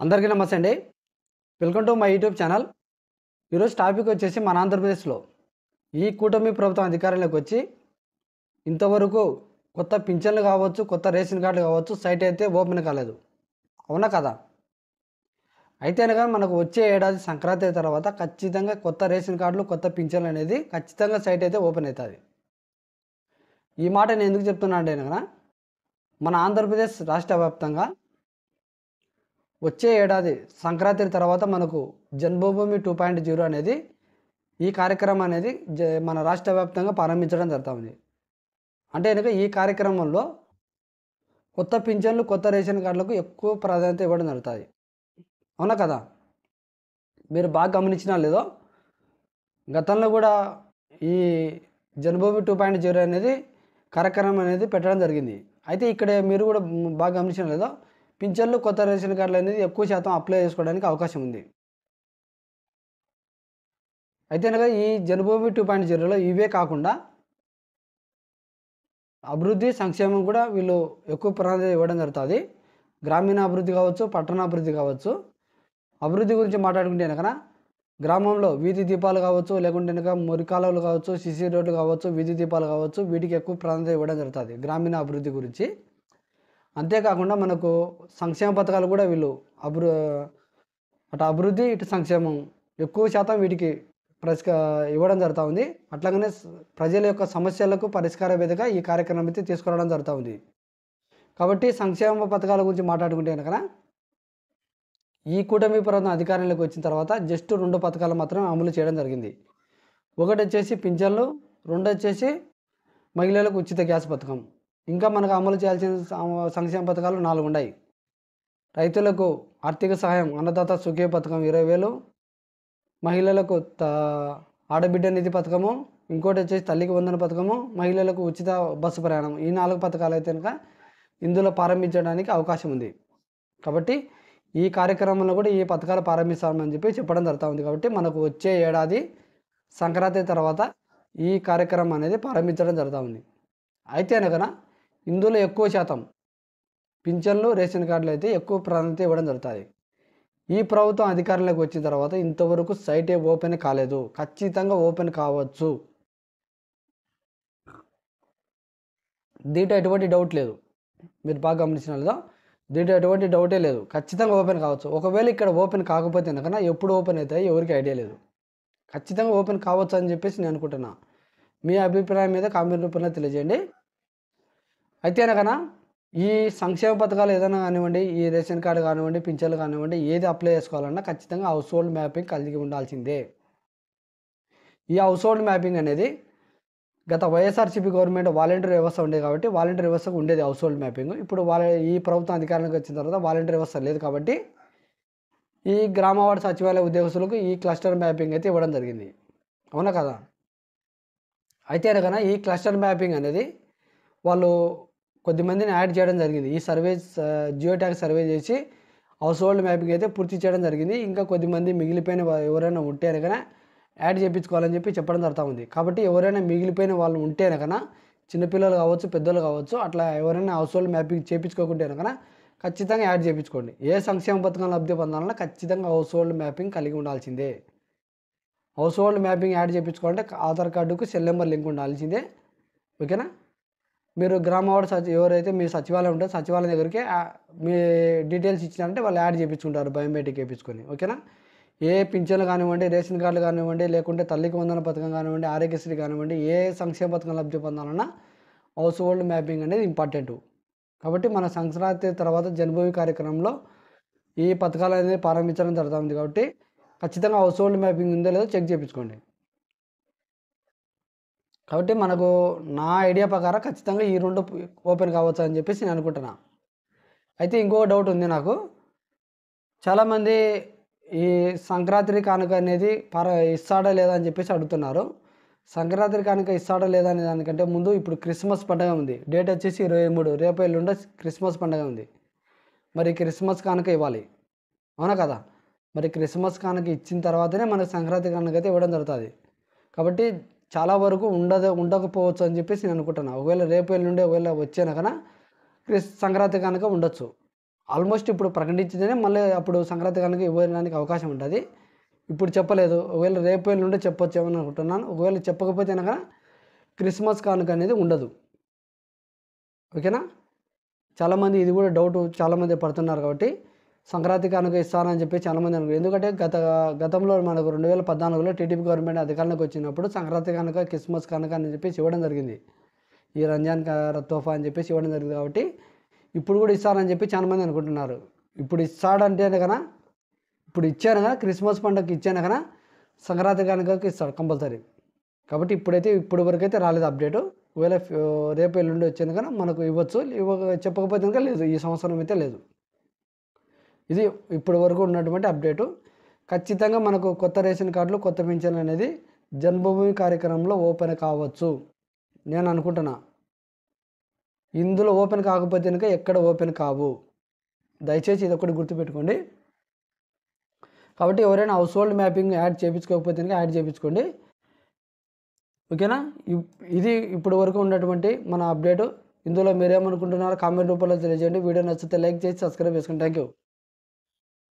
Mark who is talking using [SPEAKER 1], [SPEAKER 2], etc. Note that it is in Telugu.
[SPEAKER 1] అందరికీ నమస్తే అండి. Welcome to my YouTube channel. ఈరోజు టాపిక్ వచ్చేసి మన ఆంధ్రప్రదేశ్లో ఈ కూటమి ప్రభుత్వం అధికారంలోకి వచ్చి ఇంతవరకు కొత్త పింఛన్లు కావచ్చు, కొత్త రేషన్ కార్డులు కావచ్చు, సైట్ అయితే ఓపెన్ కాలేదు. అవునా కదా? అయితే అనగా మనకు వచ్చే ఏడాది సంక్రాంతి తర్వాత ఖచ్చితంగా కొత్త రేషన్ కార్డులు, కొత్త పింఛన్లు అనేది ఖచ్చితంగా సైట్ అయితే ఓపెన్ అవుతుంది. ఈ మాట నేను ఎందుకు చెప్తున్నా అంటే అనగా మన ఆంధ్రప్రదేశ్ రాష్ట్ర వ్యాప్తంగా వచ్చే ఏడాది సంక్రాంతి తర్వాత మనకు జన్మభూమి 2.0 అనేది ఈ కార్యక్రమం అనేది మన రాష్ట్ర వ్యాప్తంగా ప్రారంభించడం జరుగుతుంది. అంటే కనుక ఈ కార్యక్రమంలో కొత్త పింఛన్లు, కొత్త రేషన్ కార్డులకు ఎక్కువ ప్రాధాన్యత ఇవ్వడం జరుగుతుంది. అవునా కదా? మీరు బాగా గమనించినా లేదో, గతంలో కూడా ఈ జన్మభూమి 2.0 అనేది కార్యక్రమం అనేది పెట్టడం జరిగింది. అయితే ఇక్కడ మీరు కూడా బాగా గమనించిన లేదో, పింఛన్లు, కొత్త రేషన్ కార్డులు అనేది ఎక్కువ శాతం అప్లై చేసుకోవడానికి అవకాశం ఉంది. అయితే కనుక ఈ జన్మభూమి 2.0లో ఇవే కాకుండా అభివృద్ధి, సంక్షేమం కూడా వీళ్ళు ఎక్కువ ప్రాధాన్యత ఇవ్వడం జరుగుతుంది. గ్రామీణ అభివృద్ధి కావచ్చు, పట్టణాభివృద్ధి కావచ్చు. అభివృద్ధి గురించి మాట్లాడుకుంటే కనుక గ్రామంలో వీధి దీపాలు కావచ్చు, లేకుంటే కనుక మురికాలువలు కావచ్చు, సిసి రోడ్లు కావచ్చు, వీధి దీపాలు కావచ్చు, వీటికి ఎక్కువ ప్రాధాన్యత ఇవ్వడం జరుగుతుంది గ్రామీణ అభివృద్ధి గురించి. అంతేకాకుండా మనకు సంక్షేమ పథకాలు కూడా వీళ్ళు అటు అభివృద్ధి, ఇటు సంక్షేమం ఎక్కువ శాతం వీటికి ఇవ్వడం జరుగుతూ ఉంది. అట్లాగనే ప్రజల యొక్క సమస్యలకు పరిష్కార వేదిక ఈ కార్యక్రమం అయితే తీసుకురావడం జరుగుతూ ఉంది. కాబట్టి సంక్షేమ పథకాల గురించి మాట్లాడుకుంటే కనుక ఈ కూటమి ప్రభుత్వం అధికారంలోకి వచ్చిన తర్వాత జస్ట్ 2 పథకాలు మాత్రం అమలు చేయడం జరిగింది. ఒకటి వచ్చేసి పింఛన్లు, 2 వచ్చేసి మహిళలకు ఉచిత గ్యాస్ పథకం. ఇంకా మనకు అమలు చేయాల్సిన సంక్షేమ పథకాలు 4 ఉన్నాయి. రైతులకు ఆర్థిక సహాయం అన్నదాత సుఖీ పథకం 20,000, మహిళలకు ఆడబిడ్డ నిధి పథకము, ఇంకోటి వచ్చేసి తల్లికి వందన పథకము, మహిళలకు ఉచిత బస్సు ప్రయాణం. ఈ 4 పథకాలు అయితే కనుక ఇందులో ప్రారంభించడానికి అవకాశం ఉంది. కాబట్టి ఈ కార్యక్రమంలో కూడా ఈ పథకాలు ప్రారంభిస్తామని చెప్పి చెప్పడం జరుగుతూ ఉంది. కాబట్టి మనకు వచ్చే ఏడాది సంక్రాంతి తర్వాత ఈ కార్యక్రమం అనేది ప్రారంభించడం జరుగుతూ ఉంది. అయితే కనుక ఇందులో ఎక్కువ శాతం పింఛన్లు, రేషన్ కార్డులు అయితే ఎక్కువ ప్రాధాన్యత ఇవ్వడం జరుగుతుంది. ఈ ప్రభుత్వం అధికారంలోకి వచ్చిన తర్వాత ఇంతవరకు సైట్ ఓపెన్ కాలేదు. ఖచ్చితంగా ఓపెన్ కావచ్చు. దీంట్లో ఎటువంటి డౌట్ లేదు. మీరు బాగా గమనించిన లేదా? దీంట్లో ఎటువంటి డౌటే లేదు. ఖచ్చితంగా ఓపెన్ కావచ్చు. ఒకవేళ ఇక్కడ ఓపెన్ కాకపోతే కనుక ఎప్పుడు ఓపెన్ అవుతాయి ఎవరికి ఐడియా లేదు. ఖచ్చితంగా ఓపెన్ కావచ్చు అని చెప్పేసి నేను అనుకుంటున్నా. మీ అభిప్రాయం మీద కామెంట్ రూపంలో తెలియజేయండి. అయితే కనుక ఈ సంక్షేమ పథకాలు ఏదైనా కానివ్వండి, ఈ రేషన్ కార్డు కానివ్వండి, పింఛన్లు కానివ్వండి, ఏది అప్లై చేసుకోవాలన్నా ఖచ్చితంగా హౌస్ హోల్డ్ మ్యాపింగ్ కలిగి ఉండాల్సిందే. ఈ హౌస్ హోల్డ్ మ్యాపింగ్ అనేది గత వైఎస్ఆర్సీపీ గవర్నమెంట్ వాలంటీర్ వ్యవస్థ ఉండేది కాబట్టి వాలంటీర్ వ్యవస్థకు ఉండేది హౌస్ హోల్డ్ మ్యాపింగ్. ఇప్పుడు ఈ ప్రభుత్వం అధికారంలోకి వచ్చిన తర్వాత వాలంటీర్ వ్యవస్థ లేదు కాబట్టి ఈ గ్రామ వార్డు సచివాలయ ఉద్యోగస్తులకు ఈ క్లస్టర్ మ్యాపింగ్ అయితే ఇవ్వడం జరిగింది. అవునా కదా? అయితే కనుక ఈ క్లస్టర్ మ్యాపింగ్ అనేది వాళ్ళు కొద్దిమందిని యాడ్ చేయడం జరిగింది. ఈ జియో ట్యాగ్ సర్వే చేసి హౌస్ హోల్డ్ మ్యాపింగ్ అయితే పూర్తి చేయడం జరిగింది. ఇంకా కొద్దిమంది మిగిలిపోయిన ఎవరైనా ఉంటే కనుక యాడ్ చేయించుకోవాలని చెప్పి చెప్పడం జరుగుతూ ఉంది. కాబట్టి ఎవరైనా మిగిలిపోయిన వాళ్ళు ఉంటే కనుక చిన్నపిల్లలు కావచ్చు, పెద్దలు కావచ్చు, అట్లా ఎవరైనా హౌస్ హోల్డ్ మ్యాపింగ్ చేయించుకోకుంటే కనుక ఖచ్చితంగా యాడ్ చేయించుకోండి. ఏ సంక్షేమ పథకం లబ్ధి పొందాలన్నా ఖచ్చితంగా హౌస్ హోల్డ్ మ్యాపింగ్ కలిగి ఉండాల్సిందే. హౌస్ హోల్డ్ మ్యాపింగ్ యాడ్ చేయించుకోవాలంటే ఆధార్ కార్డుకు సెల్ నెంబర్ లింక్ ఉండాల్సిందే. ఓకేనా? మీరు గ్రామ వార్డు ఎవరైతే మీ సచివాలయం ఉంటే సచివాలయం దగ్గరికి మీ డీటెయిల్స్ ఇచ్చినారంటే వాళ్ళు యాడ్ చేయించుకుంటారు బయోమెట్రిక్ వేయించుకొని. ఓకేనా? ఏ పింఛన్లు కానివ్వండి, రేషన్ కార్డులు కానివ్వండి, లేకుంటే తల్లికి వందన పథకం కానివ్వండి, ఆరోగ్యశ్రీ కానివ్వండి, ఏ సంక్షేమ పథకం లబ్ధి పొందాలన్నా హౌస్ హోల్డ్ మ్యాపింగ్ అనేది ఇంపార్టెంట్. కాబట్టి మన సంక్రాంతి తర్వాత జన్మభూమి కార్యక్రమంలో ఈ పథకాలు అనేది ప్రారంభించడం జరుగుతుంది. కాబట్టి ఖచ్చితంగా హౌస్ హోల్డ్ మ్యాపింగ్ ఉందో లేదో చెక్ చేయించుకోండి. కాబట్టి మనకు నా ఐడియా ప్రకారం ఖచ్చితంగా ఈ 2 ఓపెన్ కావచ్చు అని చెప్పేసి నేను అనుకుంటున్నా. అయితే ఇంకో డౌట్ ఉంది నాకు. చాలామంది ఈ సంక్రాంతి కానుక అనేది ఇస్తాడా లేదా అని చెప్పేసి అడుగుతున్నారు. సంక్రాంతి కానుక ఇస్తాడా లేదా అనే దానికంటే ముందు ఇప్పుడు క్రిస్మస్ పండుగ ఉంది. డేట్ వచ్చేసి 23. రేపు ఎల్లుండి క్రిస్మస్ పండుగ ఉంది. మరి క్రిస్మస్ కానుక ఇవ్వాలి. అవునా కదా? మరి క్రిస్మస్ కానుక ఇచ్చిన తర్వాతనే మనకు సంక్రాంతి కానుక అయితే ఇవ్వడం జరుగుతుంది. కాబట్టి చాలా వరకు ఉండకపోవచ్చు అని చెప్పేసి నేను అనుకుంటున్నాను. ఒకవేళ రేపు ఎల్లుండి ఒకవేళ వచ్చేనా కన్నా సంక్రాంతి కనుక ఉండొచ్చు. ఆల్మోస్ట్ ఇప్పుడు ప్రకటించితేనే మళ్ళీ అప్పుడు సంక్రాంతి కనుక ఇవ్వడానికి అవకాశం ఉంటుంది. ఇప్పుడు చెప్పలేదు. ఒకవేళ రేపు ఎల్లుండి చెప్పొచ్చేమని అనుకుంటున్నాను. ఒకవేళ చెప్పకపోతే కనుక క్రిస్మస్ కానుక అనేది ఉండదు. ఓకేనా? చాలామంది ఇది కూడా డౌట్ చాలామంది పడుతున్నారు కాబట్టి సంక్రాంతి కానుక ఇస్తానని చెప్పి చాలామంది అనుకుంటారు. ఎందుకంటే గతంలో మనకు 2014లో టీడీపీ గవర్నమెంట్ అధికారంలోకి వచ్చినప్పుడు సంక్రాంతి కానుక క్రిస్మస్ కానుక అని చెప్పేసి ఇవ్వడం జరిగింది. ఈ రంజాన్ తోఫా అని చెప్పేసి ఇవ్వడం జరిగింది. కాబట్టి ఇప్పుడు కూడా ఇస్తానని చెప్పి చాలామంది అనుకుంటున్నారు. ఇప్పుడు ఇస్తాడంటే కనుక ఇప్పుడు ఇచ్చాను కదా, క్రిస్మస్ పండుగకి ఇచ్చాను కదా, సంక్రాంతి కానుకకి ఇస్తాడు కంపల్సరీ. కాబట్టి ఇప్పుడు వరకైతే రాలేదు అప్డేటు. ఒకవేళ రేపు ఎల్లుండి వచ్చాను కనుక మనకు ఇవ్వచ్చు. చెప్పకపోతే కనుక లేదు, ఈ సంవత్సరం అయితే లేదు. ఇది ఇప్పటి వరకు ఉన్నటువంటి అప్డేటు. ఖచ్చితంగా మనకు కొత్త రేషన్ కార్డులు, కొత్త పింఛన్లు అనేది జన్మభూమి కార్యక్రమంలో ఓపెన్ కావచ్చు నేను అనుకుంటున్నా. ఇందులో ఓపెన్ కాకపోతే కనుక ఎక్కడ ఓపెన్ కావు. దయచేసి ఇది ఒకటి గుర్తుపెట్టుకోండి. కాబట్టి ఎవరైనా హౌస్ హోల్డ్ మ్యాపింగ్ యాడ్ చేయించుకోకపోతే కనుక యాడ్ చేయించుకోండి. ఓకేనా? ఇది ఇప్పటి వరకు ఉన్నటువంటి మన అప్డేటు. ఇందులో మీరేమనుకుంటున్నారో కామెంట్ రూపంలో తెలియజేయండి. వీడియో నచ్చితే లైక్ చేసి సబ్స్క్రైబ్ చేసుకోండి. Thank you.